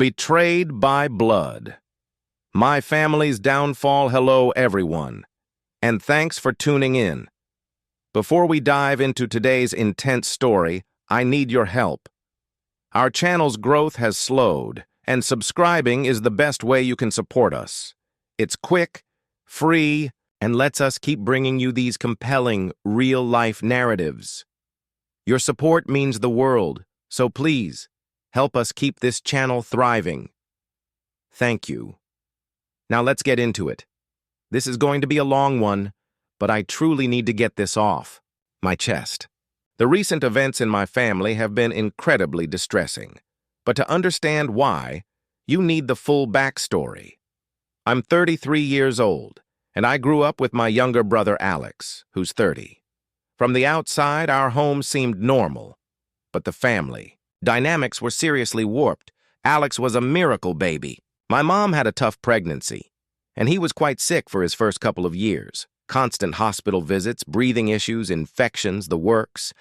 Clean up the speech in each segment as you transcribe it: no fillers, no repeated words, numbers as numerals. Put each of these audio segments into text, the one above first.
Betrayed by blood. My family's downfall. Hello, everyone, and thanks for tuning in. Before we dive into today's intense story, I need your help. Our channel's growth has slowed, and subscribing is the best way you can support us. It's quick, free, and lets us keep bringing you these compelling, real-life narratives. Your support means the world, so please, help us keep this channel thriving. Thank you. Now let's get into it. This is going to be a long one, but I truly need to get this off my chest. The recent events in my family have been incredibly distressing, but to understand why, you need the full backstory. I'm 33 years old, and I grew up with my younger brother Alex, who's 30. From the outside, our home seemed normal, but the family dynamics were seriously warped. Alex was a miracle baby. My mom had a tough pregnancy, and he was quite sick for his first couple of years. Constant hospital visits, breathing issues, infections, the works.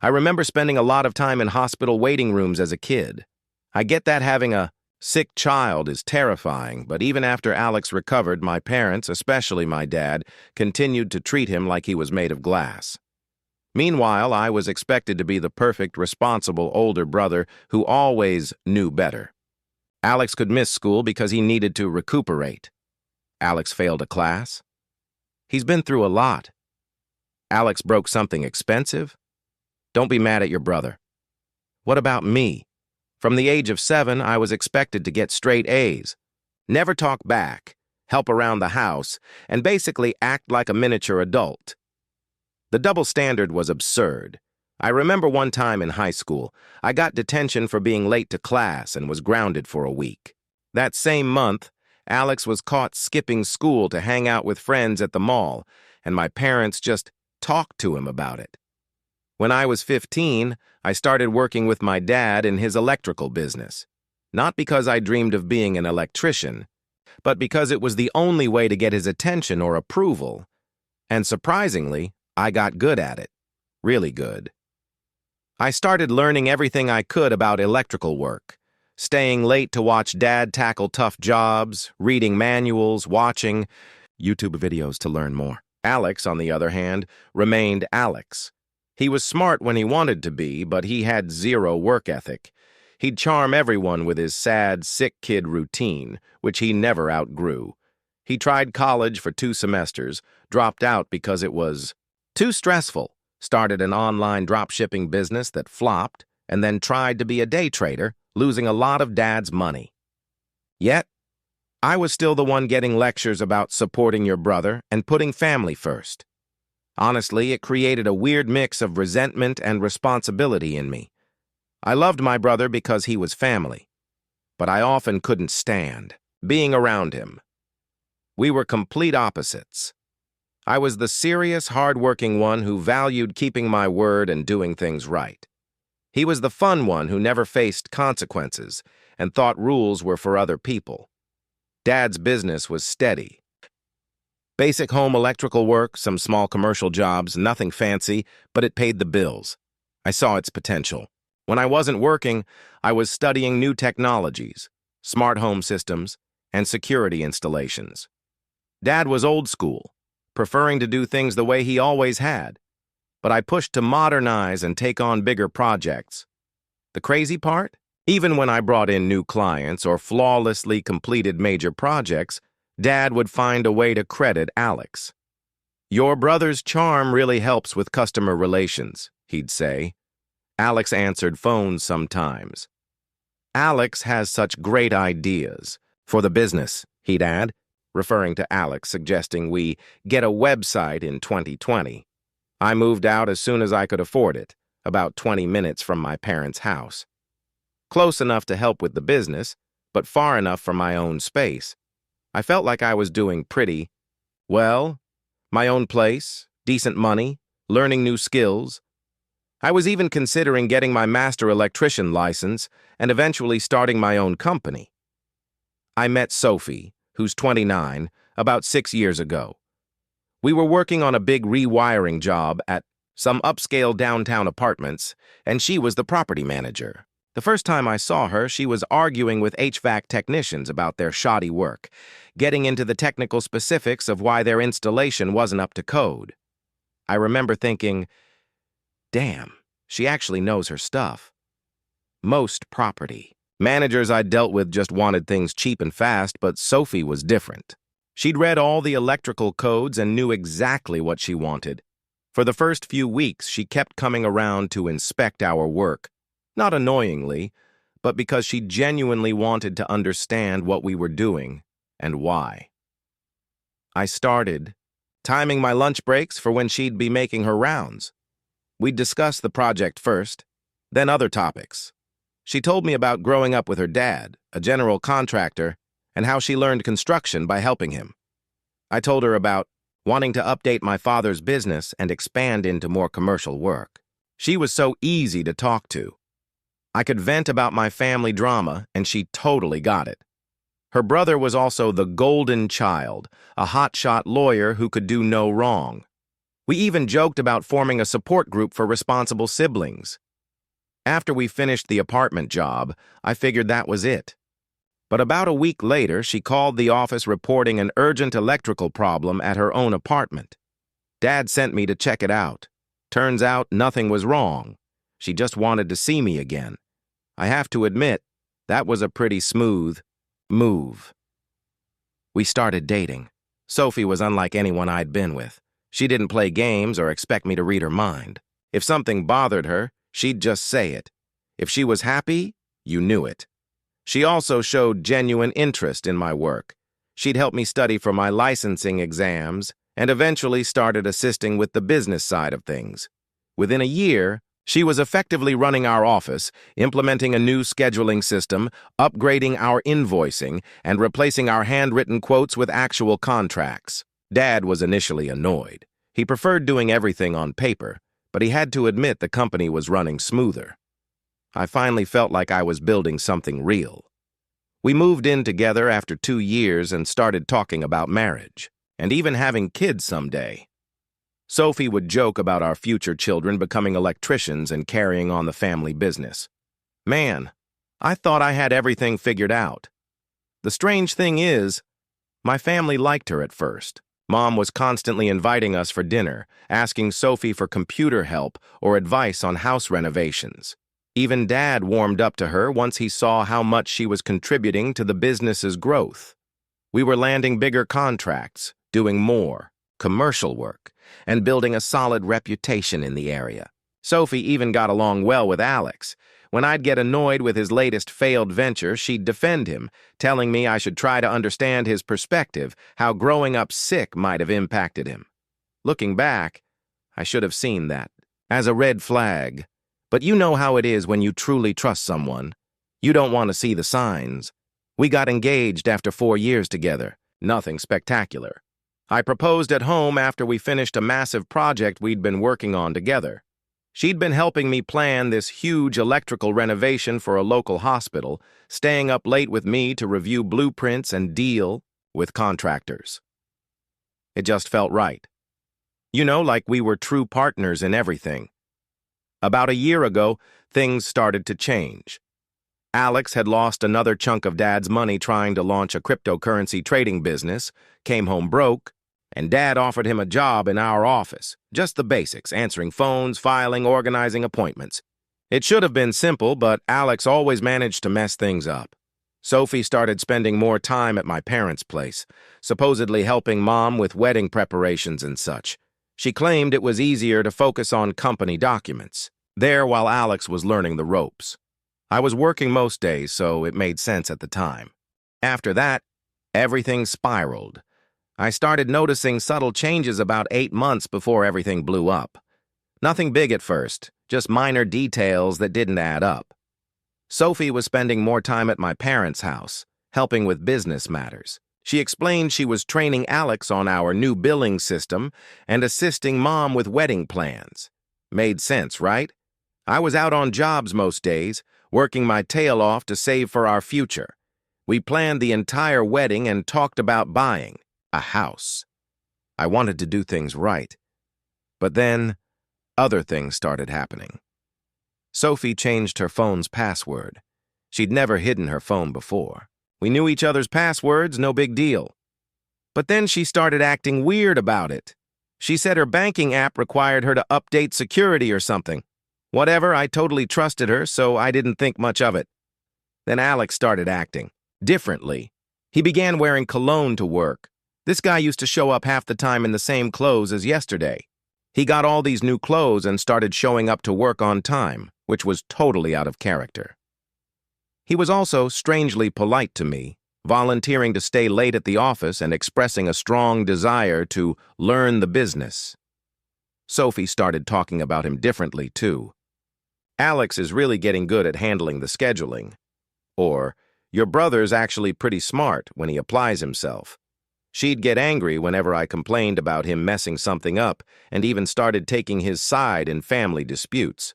I remember spending a lot of time in hospital waiting rooms as a kid. I get that having a sick child is terrifying, but even after Alex recovered, my parents, especially my dad, continued to treat him like he was made of glass. Meanwhile, I was expected to be the perfect, responsible older brother who always knew better. Alex could miss school because he needed to recuperate. Alex failed a class. He's been through a lot. Alex broke something expensive. Don't be mad at your brother. What about me? From the age of 7, I was expected to get straight A's, never talk back, help around the house, and basically act like a miniature adult. The double standard was absurd. I remember one time in high school, I got detention for being late to class and was grounded for a week. That same month, Alex was caught skipping school to hang out with friends at the mall, and my parents just talked to him about it. When I was 15, I started working with my dad in his electrical business. Not because I dreamed of being an electrician, but because it was the only way to get his attention or approval. And surprisingly, I got good at it. Really good. I started learning everything I could about electrical work, staying late to watch Dad tackle tough jobs, reading manuals, watching YouTube videos to learn more. Alex, on the other hand, remained Alex. He was smart when he wanted to be, but he had zero work ethic. He'd charm everyone with his sad, sick kid routine, which he never outgrew. He tried college for 2 semesters, dropped out because it was too stressful, started an online dropshipping business that flopped, and then tried to be a day trader, losing a lot of Dad's money. Yet, I was still the one getting lectures about supporting your brother and putting family first. Honestly, it created a weird mix of resentment and responsibility in me. I loved my brother because he was family, but I often couldn't stand being around him. We were complete opposites. I was the serious, hard-working one who valued keeping my word and doing things right. He was the fun one who never faced consequences and thought rules were for other people. Dad's business was steady. Basic home electrical work, some small commercial jobs, nothing fancy, but it paid the bills. I saw its potential. When I wasn't working, I was studying new technologies, smart home systems, and security installations. Dad was old school, preferring to do things the way he always had, but I pushed to modernize and take on bigger projects. The crazy part? Even when I brought in new clients or flawlessly completed major projects, Dad would find a way to credit Alex. "Your brother's charm really helps with customer relations," he'd say. Alex answered phones sometimes. "Alex has such great ideas for the business," he'd add, referring to Alex, suggesting we get a website in 2020. I moved out as soon as I could afford it, about 20 minutes from my parents' house. Close enough to help with the business, but far enough for my own space. I felt like I was doing pretty well. My own place, decent money, learning new skills. I was even considering getting my master electrician license and eventually starting my own company. I met Sophie, who's 29, about 6 years ago. We were working on a big rewiring job at some upscale downtown apartments, and she was the property manager. The first time I saw her, she was arguing with HVAC technicians about their shoddy work, getting into the technical specifics of why their installation wasn't up to code. I remember thinking, damn, she actually knows her stuff. Most property. Managers I dealt with just wanted things cheap and fast, but Sophie was different. She'd read all the electrical codes and knew exactly what she wanted. For the first few weeks, she kept coming around to inspect our work. Not annoyingly, but because she genuinely wanted to understand what we were doing and why. I started timing my lunch breaks for when she'd be making her rounds. We'd discuss the project first, then other topics. She told me about growing up with her dad, a general contractor, and how she learned construction by helping him. I told her about wanting to update my father's business and expand into more commercial work. She was so easy to talk to. I could vent about my family drama, and she totally got it. Her brother was also the golden child, a hotshot lawyer who could do no wrong. We even joked about forming a support group for responsible siblings. After we finished the apartment job, I figured that was it. But about a week later, she called the office reporting an urgent electrical problem at her own apartment. Dad sent me to check it out. Turns out nothing was wrong. She just wanted to see me again. I have to admit, that was a pretty smooth move. We started dating. Sophie was unlike anyone I'd been with. She didn't play games or expect me to read her mind. If something bothered her, she'd just say it. If she was happy, you knew it. She also showed genuine interest in my work. She'd help me study for my licensing exams and eventually started assisting with the business side of things. Within a year, she was effectively running our office, implementing a new scheduling system, upgrading our invoicing, and replacing our handwritten quotes with actual contracts. Dad was initially annoyed. He preferred doing everything on paper, but he had to admit the company was running smoother. I finally felt like I was building something real. We moved in together after 2 years and started talking about marriage, and even having kids someday. Sophie would joke about our future children becoming electricians and carrying on the family business. Man, I thought I had everything figured out. The strange thing is, my family liked her at first. Mom was constantly inviting us for dinner, asking Sophie for computer help or advice on house renovations. Even Dad warmed up to her once he saw how much she was contributing to the business's growth. We were landing bigger contracts, doing more, commercial work, and building a solid reputation in the area. Sophie even got along well with Alex. When I'd get annoyed with his latest failed venture, she'd defend him, telling me I should try to understand his perspective, how growing up sick might have impacted him. Looking back, I should have seen that as a red flag. But you know how it is when you truly trust someone. You don't want to see the signs. We got engaged after 4 years together. Nothing spectacular. I proposed at home after we finished a massive project we'd been working on together. She'd been helping me plan this huge electrical renovation for a local hospital, staying up late with me to review blueprints and deal with contractors. It just felt right. You know, like we were true partners in everything. About a year ago, things started to change. Alex had lost another chunk of Dad's money trying to launch a cryptocurrency trading business, came home broke, and Dad offered him a job in our office. Just the basics, answering phones, filing, organizing appointments. It should have been simple, but Alex always managed to mess things up. Sophie started spending more time at my parents' place, supposedly helping Mom with wedding preparations and such. She claimed it was easier to focus on company documents, there while Alex was learning the ropes. I was working most days, so it made sense at the time. After that, everything spiraled. I started noticing subtle changes about 8 months before everything blew up. Nothing big at first, just minor details that didn't add up. Sophie was spending more time at my parents' house, helping with business matters. She explained she was training Alex on our new billing system and assisting Mom with wedding plans. Made sense, right? I was out on jobs most days, working my tail off to save for our future. We planned the entire wedding and talked about buying a house. I wanted to do things right. But then, other things started happening. Sophie changed her phone's password. She'd never hidden her phone before. We knew each other's passwords, no big deal. But then she started acting weird about it. She said her banking app required her to update security or something. Whatever, I totally trusted her, so I didn't think much of it. Then Alex started acting differently. He began wearing cologne to work. This guy used to show up half the time in the same clothes as yesterday. He got all these new clothes and started showing up to work on time, which was totally out of character. He was also strangely polite to me, volunteering to stay late at the office and expressing a strong desire to learn the business. Sophie started talking about him differently, too. Alex is really getting good at handling the scheduling. Or, your brother's actually pretty smart when he applies himself. She'd get angry whenever I complained about him messing something up and even started taking his side in family disputes.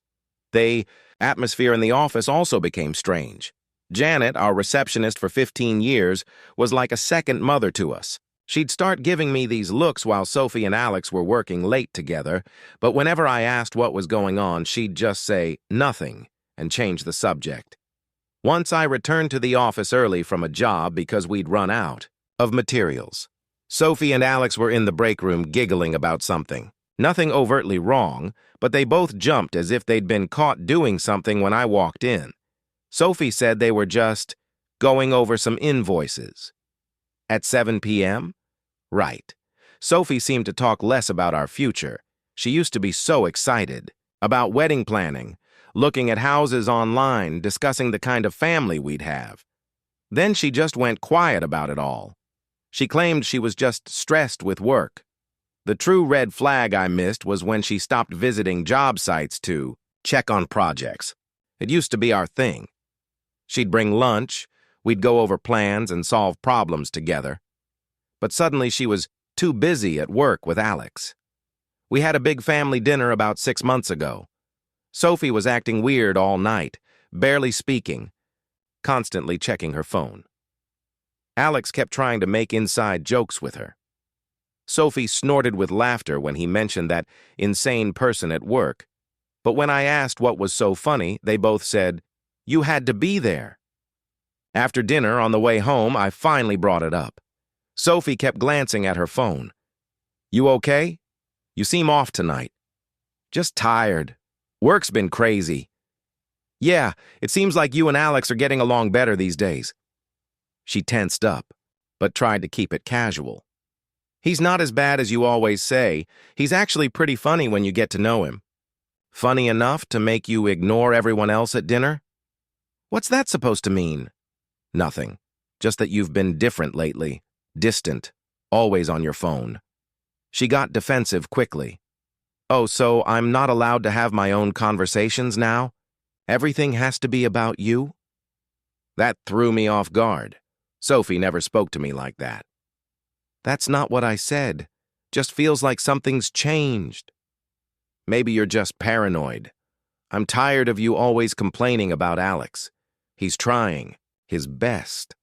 The atmosphere in the office also became strange. Janet, our receptionist for 15 years, was like a second mother to us. She'd start giving me these looks while Sophie and Alex were working late together, but whenever I asked what was going on, she'd just say nothing and change the subject. Once I returned to the office early from a job because we'd run out of materials. Sophie and Alex were in the break room giggling about something. Nothing overtly wrong, but they both jumped as if they'd been caught doing something when I walked in. Sophie said they were just going over some invoices. At 7 p.m.? Right. Sophie seemed to talk less about our future. She used to be so excited about wedding planning, looking at houses online, discussing the kind of family we'd have. Then she just went quiet about it all. She claimed she was just stressed with work. The true red flag I missed was when she stopped visiting job sites to check on projects. It used to be our thing. She'd bring lunch, we'd go over plans and solve problems together. But suddenly she was too busy at work with Alex. We had a big family dinner about 6 months ago. Sophie was acting weird all night, barely speaking, constantly checking her phone. Alex kept trying to make inside jokes with her. Sophie snorted with laughter when he mentioned that insane person at work. But when I asked what was so funny, they both said, "You had to be there." After dinner, on the way home, I finally brought it up. Sophie kept glancing at her phone. "You okay? You seem off tonight." "Just tired. Work's been crazy." "Yeah, it seems like you and Alex are getting along better these days." She tensed up, but tried to keep it casual. "He's not as bad as you always say. He's actually pretty funny when you get to know him." "Funny enough to make you ignore everyone else at dinner?" "What's that supposed to mean?" "Nothing. Just that you've been different lately. Distant. Always on your phone." She got defensive quickly. "Oh, so I'm not allowed to have my own conversations now? Everything has to be about you?" That threw me off guard. Sophie never spoke to me like that. "That's not what I said. Just feels like something's changed." "Maybe you're just paranoid. I'm tired of you always complaining about Alex. He's trying his best."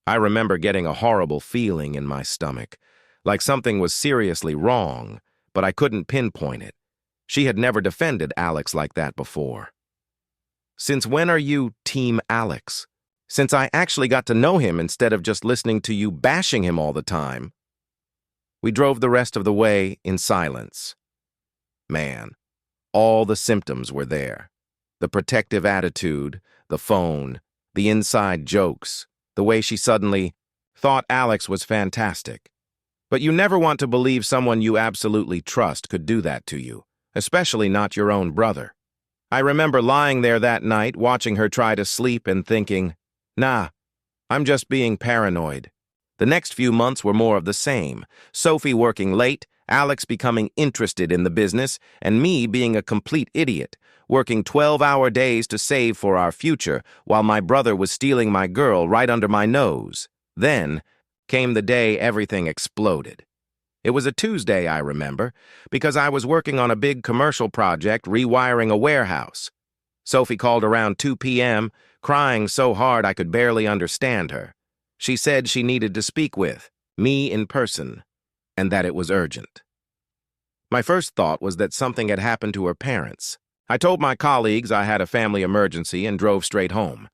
I remember getting a horrible feeling in my stomach, like something was seriously wrong, but I couldn't pinpoint it. She had never defended Alex like that before. "Since when are you Team Alex? Since I actually got to know him instead of just listening to you bashing him all the time." We drove the rest of the way in silence. Man, all the symptoms were there. The protective attitude, the phone, the inside jokes, the way she suddenly thought Alex was fantastic. But you never want to believe someone you absolutely trust could do that to you, especially not your own brother. I remember lying there that night, watching her try to sleep and thinking, "Nah, I'm just being paranoid." The next few months were more of the same. Sophie working late, Alex becoming interested in the business, and me being a complete idiot, working 12-hour days to save for our future, while my brother was stealing my girl right under my nose. Then came the day everything exploded. It was a Tuesday, I remember, because I was working on a big commercial project rewiring a warehouse. Sophie called around 2 p.m., crying so hard I could barely understand her. She said she needed to speak with me in person, and that it was urgent. My first thought was that something had happened to her parents. I told my colleagues I had a family emergency and drove straight home.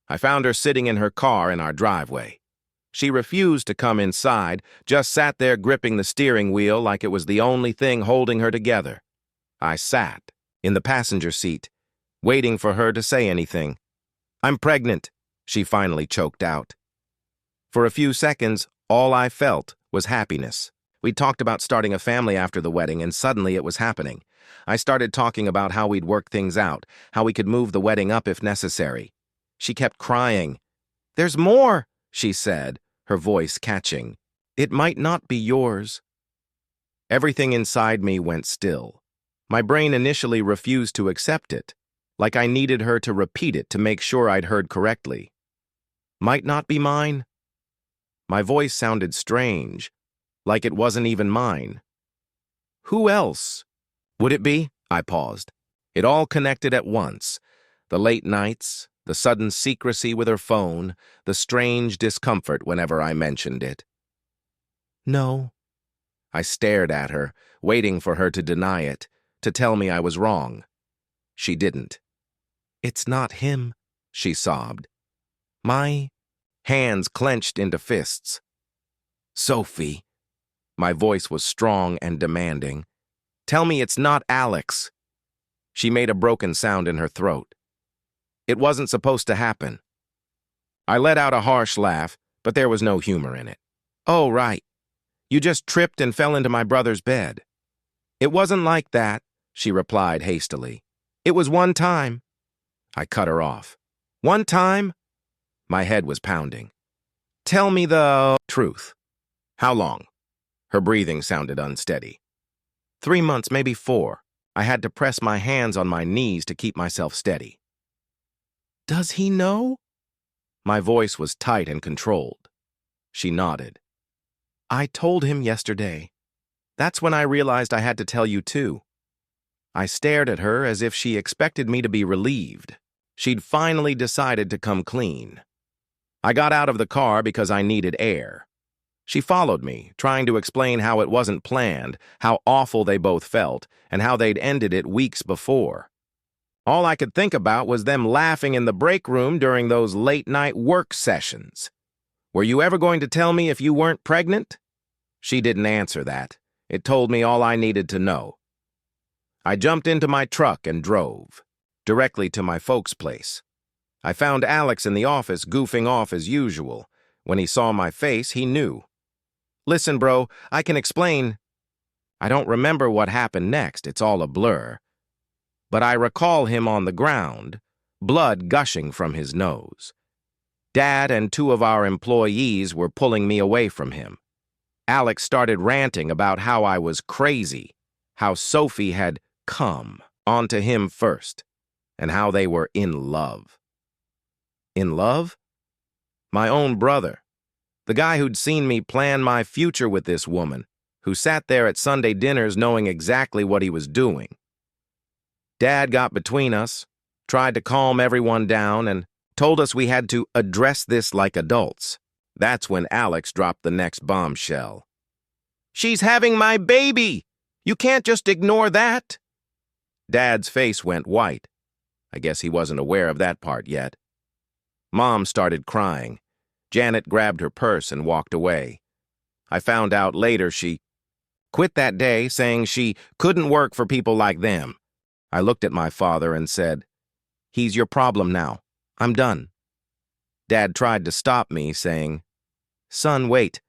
I found her sitting in her car in our driveway. She refused to come inside, just sat there gripping the steering wheel like it was the only thing holding her together. I sat in the passenger seat, waiting for her to say anything. "I'm pregnant," she finally choked out. For a few seconds, all I felt was happiness. We talked about starting a family after the wedding, and suddenly it was happening. I started talking about how we'd work things out, how we could move the wedding up if necessary. She kept crying. "There's more," she said, her voice catching. "It might not be yours." Everything inside me went still. My brain initially refused to accept it, like I needed her to repeat it to make sure I'd heard correctly. "Might not be mine?" My voice sounded strange, like it wasn't even mine. "Who else would it be?" I paused. It all connected at once. The late nights, the sudden secrecy with her phone, the strange discomfort whenever I mentioned it. "No." I stared at her, waiting for her to deny it, to tell me I was wrong. She didn't. "It's not him," she sobbed. My hands clenched into fists. "Sophie." My voice was strong and demanding. "Tell me it's not Alex." She made a broken sound in her throat. "It wasn't supposed to happen." I let out a harsh laugh, but there was no humor in it. "Oh, right. You just tripped and fell into my brother's bed." "It wasn't like that," she replied hastily. "It was one time." I cut her off. "One time?" My head was pounding. "Tell me the truth." "How long?" Her breathing sounded unsteady. 3 months, maybe 4. I had to press my hands on my knees to keep myself steady. "Does he know?" My voice was tight and controlled. She nodded. "I told him yesterday. That's when I realized I had to tell you too." I stared at her as if she expected me to be relieved. She'd finally decided to come clean. I got out of the car because I needed air. She followed me, trying to explain how it wasn't planned, how awful they both felt, and how they'd ended it weeks before. All I could think about was them laughing in the break room during those late-night work sessions. "Were you ever going to tell me if you weren't pregnant?" She didn't answer that. It told me all I needed to know. I jumped into my truck and drove, directly to my folks' place. I found Alex in the office goofing off as usual. When he saw my face, he knew. "Listen, bro, I can explain." I don't remember what happened next, it's all a blur. But I recall him on the ground, blood gushing from his nose. Dad and 2 of our employees were pulling me away from him. Alex started ranting about how I was crazy, how Sophie had come onto him first, and how they were in love. In love? My own brother, the guy who'd seen me plan my future with this woman, who sat there at Sunday dinners knowing exactly what he was doing. Dad got between us, tried to calm everyone down, and told us we had to address this like adults. That's when Alex dropped the next bombshell. "She's having my baby! You can't just ignore that!" Dad's face went white. I guess he wasn't aware of that part yet. Mom started crying. Janet grabbed her purse and walked away. I found out later she quit that day, saying she couldn't work for people like them. I looked at my father and said, "He's your problem now. I'm done." Dad tried to stop me, saying, "Son, wait.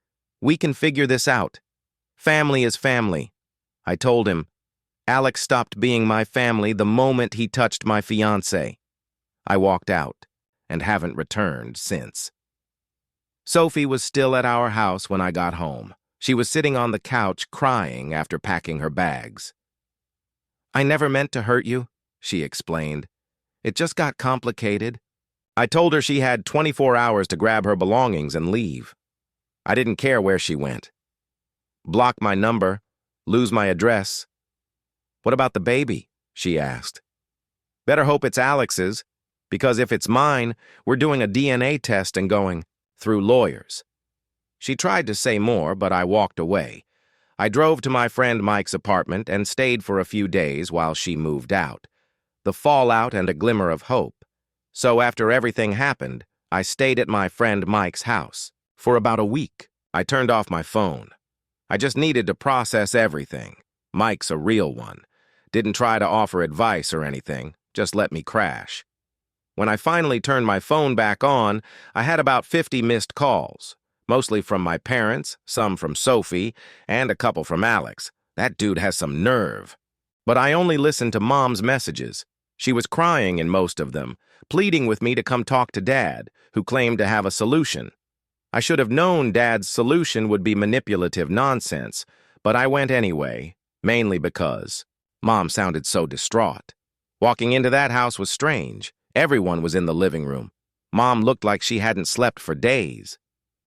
We can figure this out. Family is family." I told him, "Alex stopped being my family the moment he touched my fiancée." I walked out and haven't returned since. Sophie was still at our house when I got home. She was sitting on the couch crying after packing her bags. "I never meant to hurt you," she explained. "It just got complicated." I told her she had 24 hours to grab her belongings and leave. I didn't care where she went. Block my number, lose my address. "What about the baby?" she asked. "Better hope it's Alex's, because if it's mine, we're doing a DNA test and going through lawyers." She tried to say more, but I walked away. I drove to my friend Mike's apartment and stayed for a few days while she moved out. the fallout and a glimmer of hope. So after everything happened, I stayed at my friend Mike's house. For about a week, I turned off my phone. I just needed to process everything. Mike's a real one. Didn't try to offer advice or anything, just let me crash. When I finally turned my phone back on, I had about 50 missed calls, mostly from my parents, some from Sophie, and a couple from Alex. That dude has some nerve. But I only listened to Mom's messages. She was crying in most of them, pleading with me to come talk to Dad, who claimed to have a solution. I should have known Dad's solution would be manipulative nonsense, but I went anyway, mainly because Mom sounded so distraught. Walking into that house was strange. Everyone was in the living room. Mom looked like she hadn't slept for days.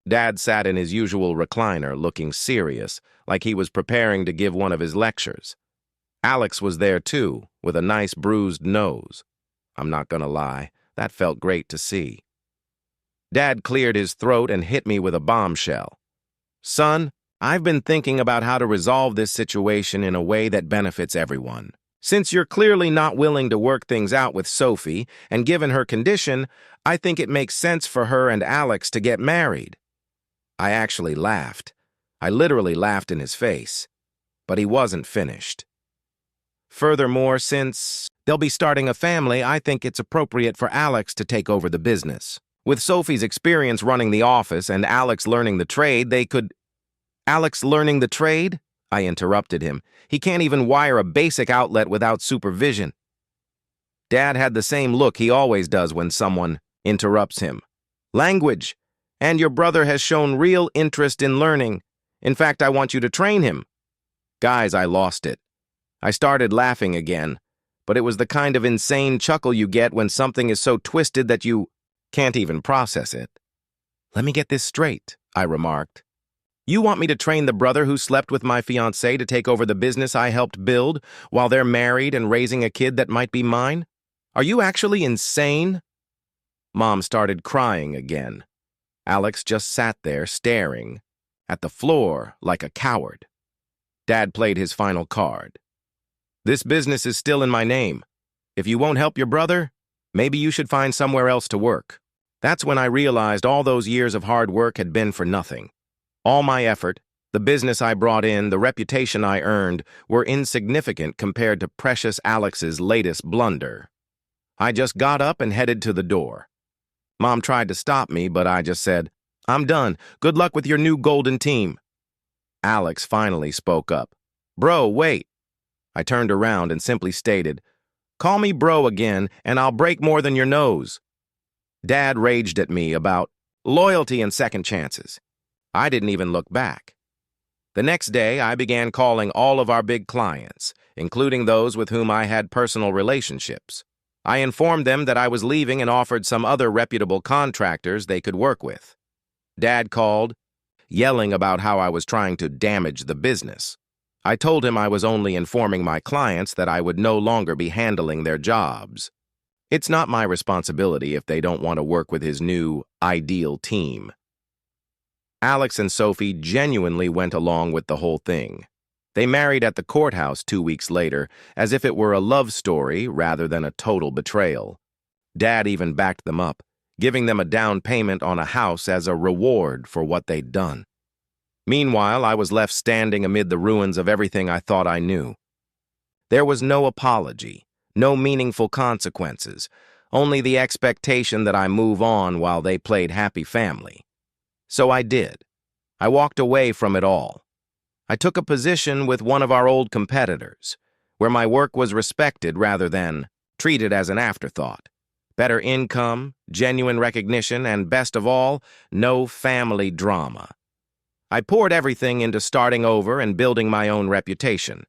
Dad sat in his usual recliner, looking serious, like he was preparing to give one of his lectures. Alex was there too, with a nice bruised nose. I'm not gonna lie, that felt great to see. Dad cleared his throat and hit me with a bombshell. Son, I've been thinking about how to resolve this situation in a way that benefits everyone. Since you're clearly not willing to work things out with Sophie, and given her condition, I think it makes sense for her and Alex to get married. I actually laughed. I literally laughed in his face. But he wasn't finished. Furthermore, since they'll be starting a family, I think it's appropriate for Alex to take over the business. With Sophie's experience running the office and Alex learning the trade, they could... Alex learning the trade? I interrupted him. He can't even wire a basic outlet without supervision. Dad had the same look he always does when someone interrupts him. Language. And your brother has shown real interest in learning. In fact, I want you to train him. Guys, I lost it. I started laughing again, but it was the kind of insane chuckle you get when something is so twisted that you can't even process it. Let me get this straight, I remarked. You want me to train the brother who slept with my fiancée to take over the business I helped build while they're married and raising a kid that might be mine? Are you actually insane? Mom started crying again. Alex just sat there staring at the floor like a coward. Dad played his final card. This business is still in my name. If you won't help your brother, maybe you should find somewhere else to work. That's when I realized all those years of hard work had been for nothing. All my effort, the business I brought in, the reputation I earned, were insignificant compared to precious Alex's latest blunder. I just got up and headed to the door. Mom tried to stop me, but I just said, I'm done. Good luck with your new golden team. Alex finally spoke up. Bro, wait. I turned around and simply stated, call me bro again, and I'll break more than your nose. Dad raged at me about loyalty and second chances. I didn't even look back. The next day, I began calling all of our big clients, including those with whom I had personal relationships. I informed them that I was leaving and offered some other reputable contractors they could work with. Dad called, yelling about how I was trying to damage the business. I told him I was only informing my clients that I would no longer be handling their jobs. It's not my responsibility if they don't want to work with his new, ideal team. Alex and Sophie genuinely went along with the whole thing. They married at the courthouse 2 weeks later, as if it were a love story rather than a total betrayal. Dad even backed them up, giving them a down payment on a house as a reward for what they'd done. Meanwhile, I was left standing amid the ruins of everything I thought I knew. There was no apology, no meaningful consequences, only the expectation that I move on while they played happy family. So I did. I walked away from it all. I took a position with one of our old competitors, where my work was respected rather than treated as an afterthought. Better income, genuine recognition, and best of all, no family drama. I poured everything into starting over and building my own reputation.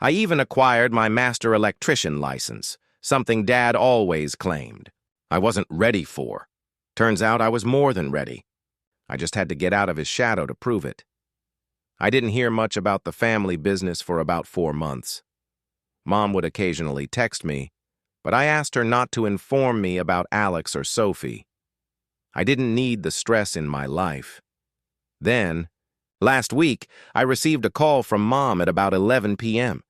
I even acquired my master electrician license, something Dad always claimed. I wasn't ready for. Turns out I was more than ready. I just had to get out of his shadow to prove it. I didn't hear much about the family business for about 4 months. Mom would occasionally text me, but I asked her not to inform me about Alex or Sophie. I didn't need the stress in my life. Then, last week, I received a call from Mom at about 11 p.m.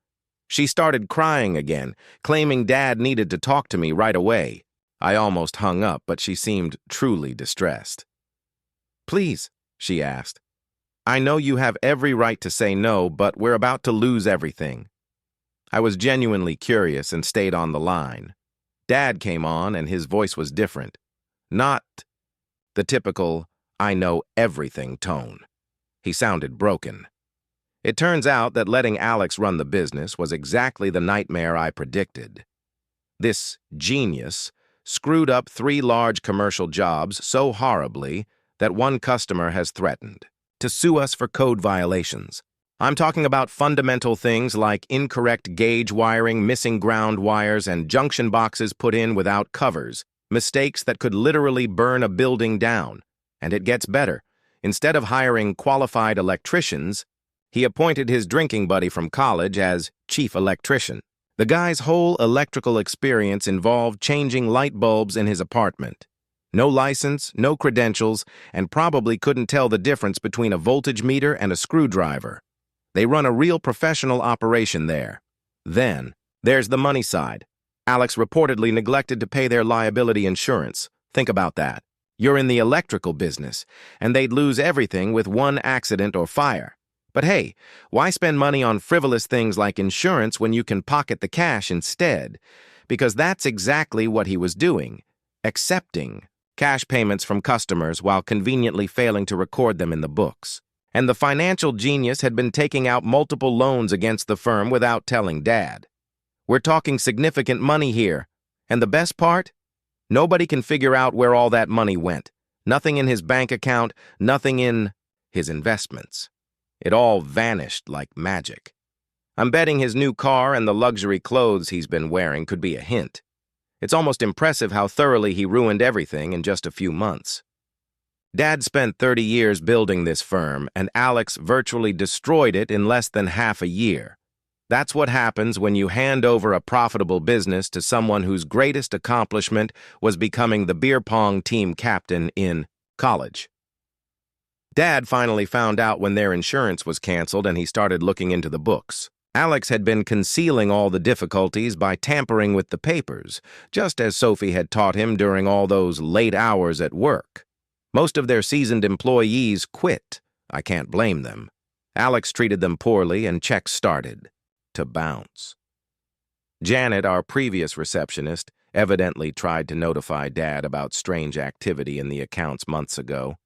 She started crying again, claiming Dad needed to talk to me right away. I almost hung up, but she seemed truly distressed. "Please," she asked. "I know you have every right to say no, but we're about to lose everything." I was genuinely curious and stayed on the line. Dad came on, and his voice was different. Not the typical, "I know everything" tone. He sounded broken. It turns out that letting Alex run the business was exactly the nightmare I predicted. This genius screwed up 3 large commercial jobs so horribly that one customer has threatened to sue us for code violations. I'm talking about fundamental things like incorrect gauge wiring, missing ground wires, and junction boxes put in without covers, mistakes that could literally burn a building down. And it gets better. Instead of hiring qualified electricians, he appointed his drinking buddy from college as chief electrician. The guy's whole electrical experience involved changing light bulbs in his apartment. No license, no credentials, and probably couldn't tell the difference between a voltage meter and a screwdriver. They run a real professional operation there. Then, there's the money side. Alex reportedly neglected to pay their liability insurance. Think about that. You're in the electrical business, and they'd lose everything with one accident or fire. But hey, why spend money on frivolous things like insurance when you can pocket the cash instead? Because that's exactly what he was doing, accepting cash payments from customers while conveniently failing to record them in the books. And the financial genius had been taking out multiple loans against the firm without telling Dad. We're talking significant money here. And the best part? Nobody can figure out where all that money went. Nothing in his bank account, nothing in his investments. It all vanished like magic. I'm betting his new car and the luxury clothes he's been wearing could be a hint. It's almost impressive how thoroughly he ruined everything in just a few months. Dad spent 30 years building this firm, and Alex virtually destroyed it in less than half a year. That's what happens when you hand over a profitable business to someone whose greatest accomplishment was becoming the beer pong team captain in college. Dad finally found out when their insurance was canceled and he started looking into the books. Alex had been concealing all the difficulties by tampering with the papers, just as Sophie had taught him during all those late hours at work. Most of their seasoned employees quit. I can't blame them. Alex treated them poorly and checks started to bounce. Janet, our previous receptionist, evidently tried to notify Dad about strange activity in the accounts months ago,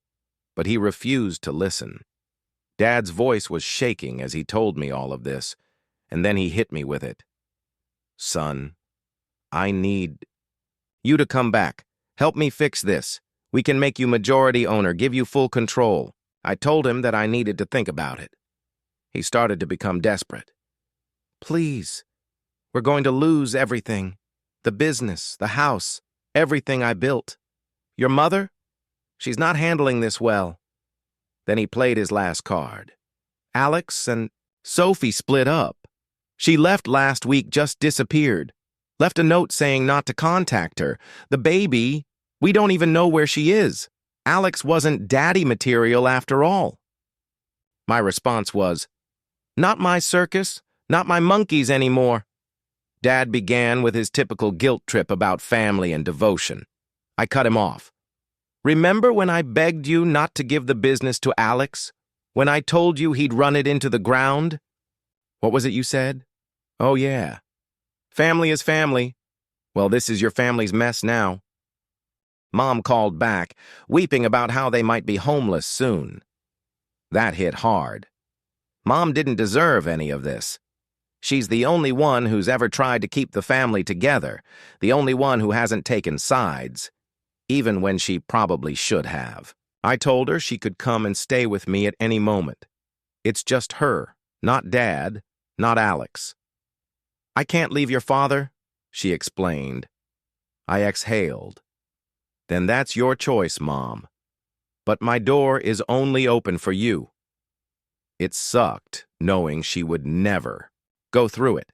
but he refused to listen. Dad's voice was shaking as he told me all of this, and then he hit me with it. "Son, I need you to come back. Help me fix this. We can make you majority owner, give you full control." I told him that I needed to think about it. He started to become desperate. "Please, we're going to lose everything. The business, the house, everything I built. Your mother? She's not handling this well." Then he played his last card. "Alex and Sophie split up. She left last week, just disappeared. Left a note saying not to contact her. The baby, we don't even know where she is. Alex wasn't daddy material after all." My response was, "Not my circus, not my monkeys anymore." Dad began with his typical guilt trip about family and devotion. I cut him off. "Remember when I begged you not to give the business to Alex? When I told you he'd run it into the ground? What was it you said? Oh, yeah. Family is family. Well, this is your family's mess now." Mom called back, weeping about how they might be homeless soon. That hit hard. Mom didn't deserve any of this. She's the only one who's ever tried to keep the family together, the only one who hasn't taken sides, even when she probably should have. I told her she could come and stay with me at any moment. It's just her, not Dad, not Alex. "I can't leave your father," she explained. I exhaled. "Then that's your choice, Mom. But my door is only open for you." It sucked, knowing she would never go through it.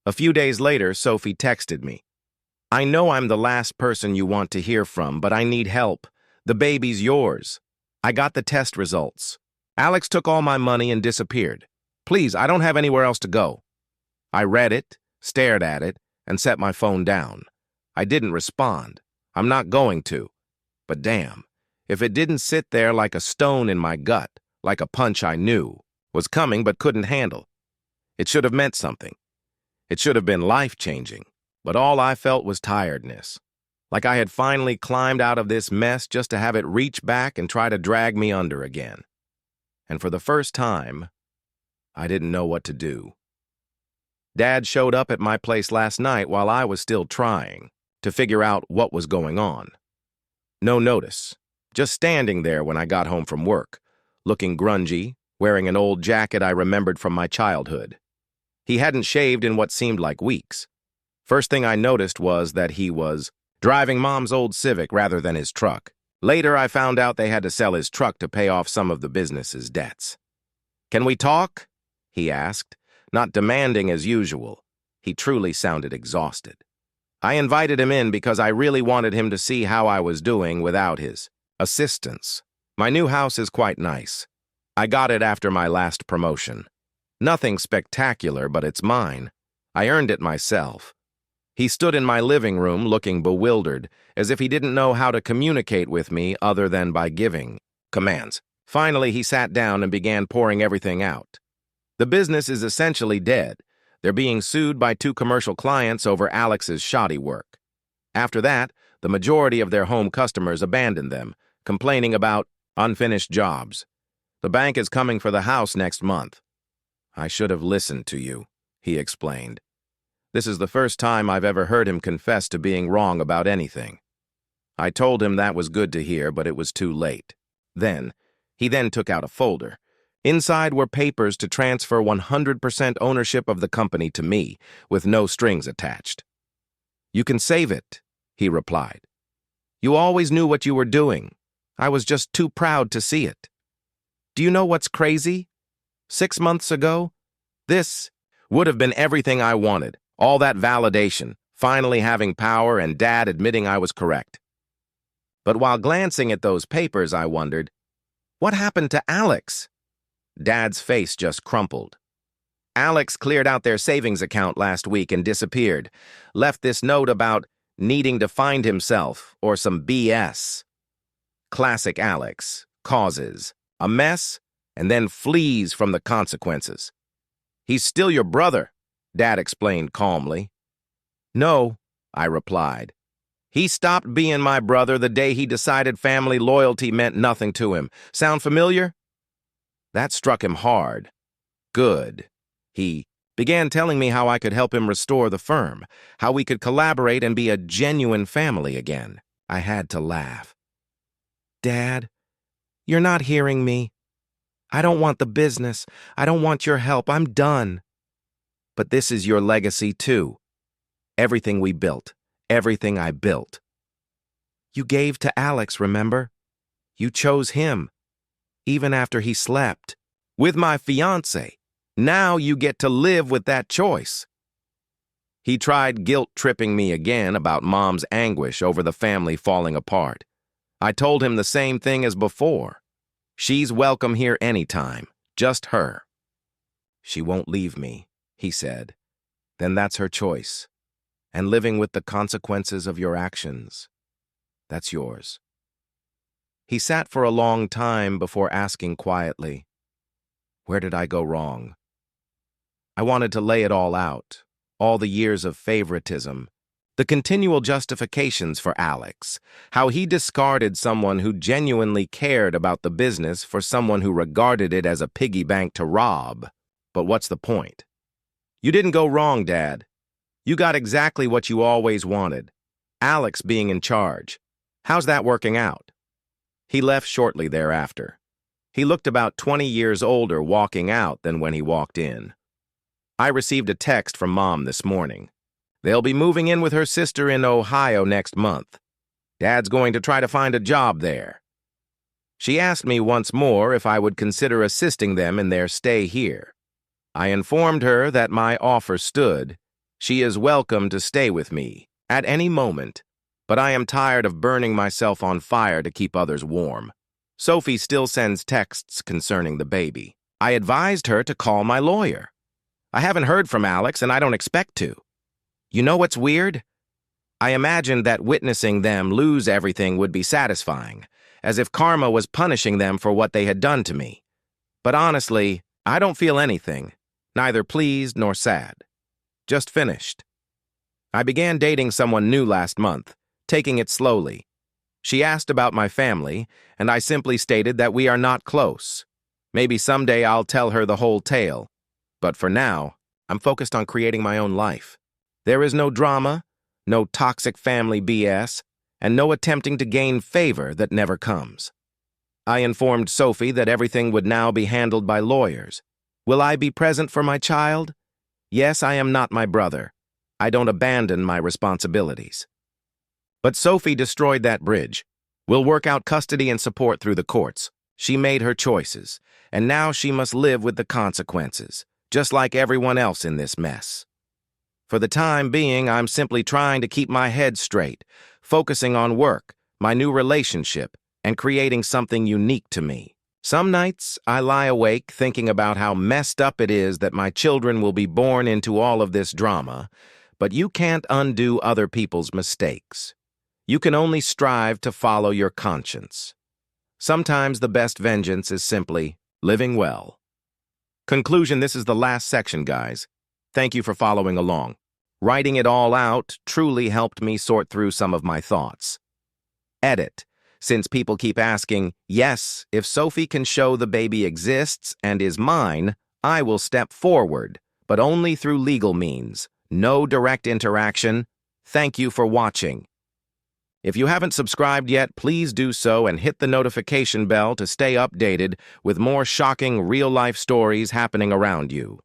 A few days later, Sophie texted me. "I know I'm the last person you want to hear from, but I need help. The baby's yours. I got the test results. Alex took all my money and disappeared. Please, I don't have anywhere else to go." I read it, stared at it, and set my phone down. I didn't respond. I'm not going to. But damn, if it didn't sit there like a stone in my gut, like a punch I knew was coming but couldn't handle. It should have meant something. It should have been life-changing, but all I felt was tiredness. Like I had finally climbed out of this mess just to have it reach back and try to drag me under again. And for the first time, I didn't know what to do. Dad showed up at my place last night while I was still trying to figure out what was going on. No notice, just standing there when I got home from work, looking grungy, wearing an old jacket I remembered from my childhood. He hadn't shaved in what seemed like weeks. First thing I noticed was that he was driving Mom's old Civic rather than his truck. Later, I found out they had to sell his truck to pay off some of the business's debts. "Can we talk?" he asked, not demanding as usual. He truly sounded exhausted. I invited him in because I really wanted him to see how I was doing without his assistance. My new house is quite nice. I got it after my last promotion. Nothing spectacular, but it's mine. I earned it myself. He stood in my living room looking bewildered, as if he didn't know how to communicate with me other than by giving commands. Finally, he sat down and began pouring everything out. The business is essentially dead. They're being sued by 2 commercial clients over Alex's shoddy work. After that, the majority of their home customers abandoned them, complaining about unfinished jobs. The bank is coming for the house next month. "I should have listened to you," he explained. This is the first time I've ever heard him confess to being wrong about anything. I told him that was good to hear, but it was too late. He then took out a folder. Inside were papers to transfer 100% ownership of the company to me, with no strings attached. "You can save it," he replied. "You always knew what you were doing. I was just too proud to see it. Do you know what's crazy? 6 months ago, this would have been everything I wanted. All that validation, finally having power, and Dad admitting I was correct. But while glancing at those papers, I wondered, what happened to Alex?" Dad's face just crumpled. "Alex cleared out their savings account last week and disappeared. Left this note about needing to find himself or some BS. Classic Alex. Causes a mess and then flees from the consequences. He's still your brother," Dad explained calmly. "No," I replied. "He stopped being my brother the day he decided family loyalty meant nothing to him. Sound familiar?" That struck him hard. Good. He began telling me how I could help him restore the firm, how we could collaborate and be a genuine family again. I had to laugh. "Dad, you're not hearing me. I don't want the business. I don't want your help. I'm done. But this is your legacy, too. Everything we built. Everything I built. You gave to Alex, remember? You chose him, even after he slept with my fiancée. Now you get to live with that choice." He tried guilt-tripping me again about Mom's anguish over the family falling apart. I told him the same thing as before. She's welcome here anytime, just her. "She won't leave me," he said. "Then that's her choice. And living with the consequences of your actions, that's yours." He sat for a long time before asking quietly, "Where did I go wrong?" I wanted to lay it all out, all the years of favoritism, the continual justifications for Alex, how he discarded someone who genuinely cared about the business for someone who regarded it as a piggy bank to rob. But what's the point? "You didn't go wrong, Dad. You got exactly what you always wanted. Alex being in charge. How's that working out?" He left shortly thereafter. He looked about 20 years older walking out than when he walked in. I received a text from Mom this morning. They'll be moving in with her sister in Ohio next month. Dad's going to try to find a job there. She asked me once more if I would consider assisting them in their stay here. I informed her that my offer stood. She is welcome to stay with me at any moment, but I am tired of burning myself on fire to keep others warm. Sophie still sends texts concerning the baby. I advised her to call my lawyer. I haven't heard from Alex, and I don't expect to. You know what's weird? I imagined that witnessing them lose everything would be satisfying, as if karma was punishing them for what they had done to me. But honestly, I don't feel anything, neither pleased nor sad. Just finished. I began dating someone new last month, taking it slowly. She asked about my family, and I simply stated that we are not close. Maybe someday I'll tell her the whole tale. But for now, I'm focused on creating my own life. There is no drama, no toxic family BS, and no attempting to gain favor that never comes. I informed Sophie that everything would now be handled by lawyers. Will I be present for my child? Yes, I am not my brother. I don't abandon my responsibilities. But Sophie destroyed that bridge. We'll work out custody and support through the courts. She made her choices, and now she must live with the consequences, just like everyone else in this mess. For the time being, I'm simply trying to keep my head straight, focusing on work, my new relationship, and creating something unique to me. Some nights, I lie awake thinking about how messed up it is that my children will be born into all of this drama, but you can't undo other people's mistakes. You can only strive to follow your conscience. Sometimes the best vengeance is simply living well. Conclusion: this is the last section, guys. Thank you for following along. Writing it all out truly helped me sort through some of my thoughts. Edit: since people keep asking, yes, if Sophie can show the baby exists and is mine, I will step forward, but only through legal means. No direct interaction. Thank you for watching. If you haven't subscribed yet, please do so and hit the notification bell to stay updated with more shocking real-life stories happening around you.